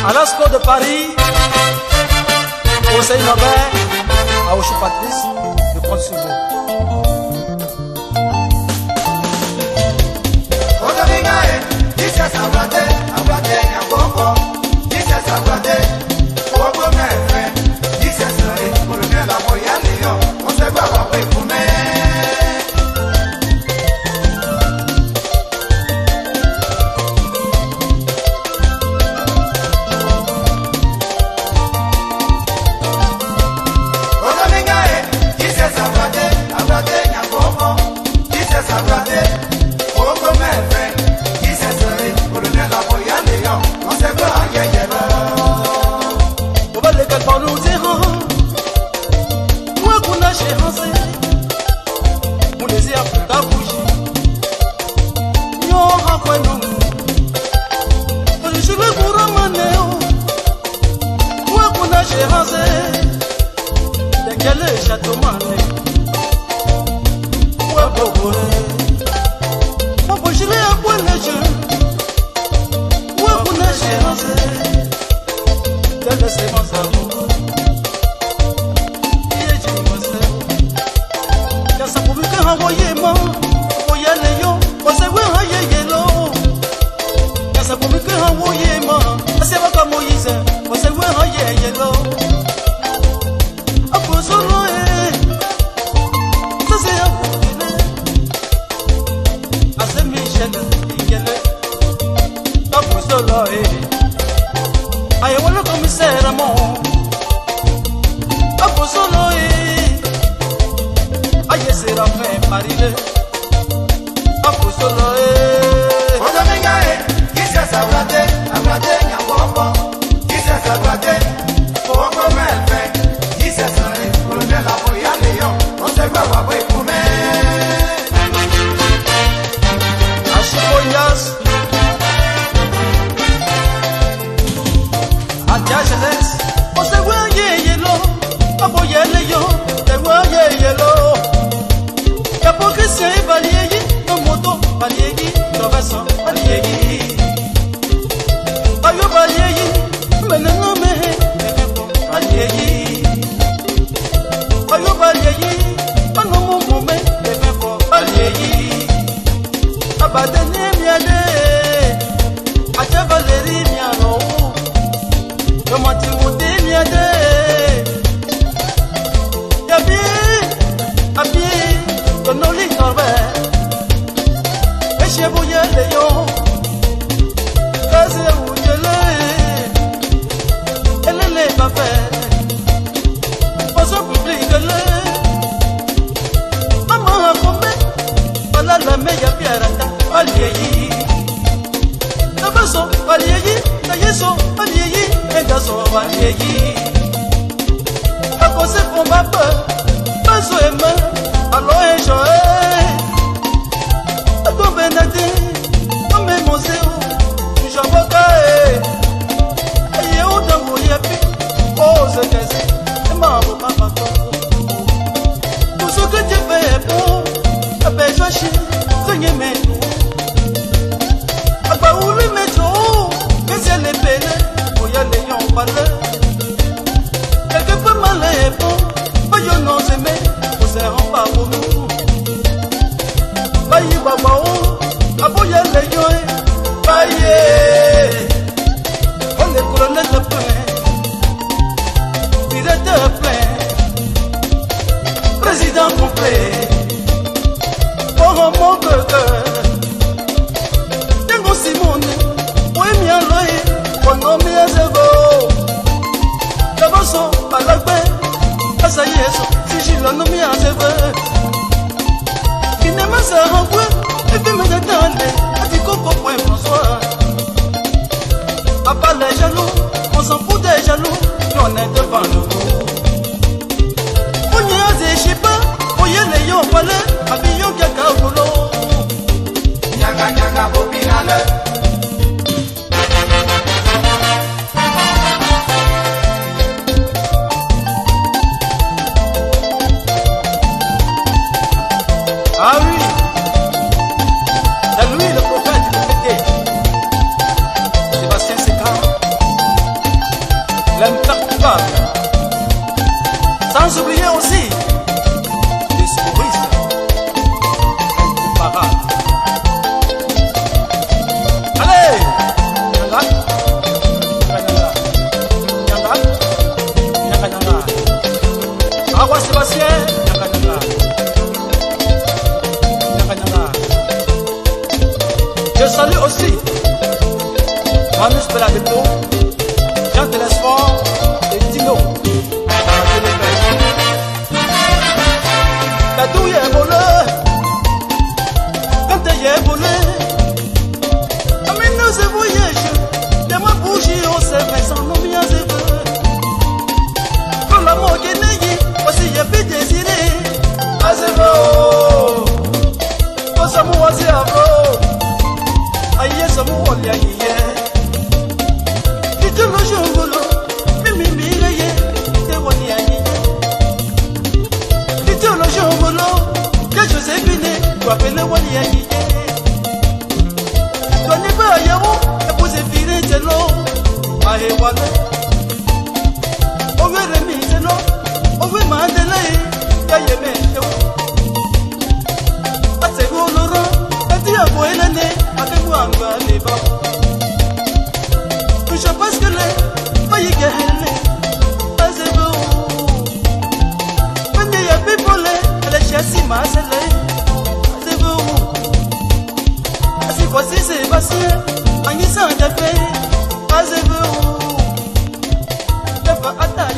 Alasco de Paris, Conseil Nobel, à Ocho Patrice, de Pont-Souvaux. Ah oui, c'est lui le prophète. salue aussi Manus Beladepo, Jean Telesphore et Dino. La douille est volée, quand elle est volée, mais nous c'est voyage, de ma bouche on s'est fait sans nous bien c'est vrai. Quand la mort est née, aussi il y a plus désiré, ah c'est beau, quand ça m'a c'est à beau, aïe ça m'a volé aïe. Tout le jour volo, mimi mireille, te woni aïe. Tout le jour volo, que Joséphine, toi pele woni aïe. Toi ne pas yawo, épouser fille telo, aïe wale. Over mi telo, over mandele, kaye me yo. Ate goloro, ati aboelane, ate kuanga leba. Je pense que les failles guerres, c'est beau. Quand il y a people, les chassis massés, c'est beau. Si voici c'est passé, en y s'en fait, c'est beau. Ne pas attendre.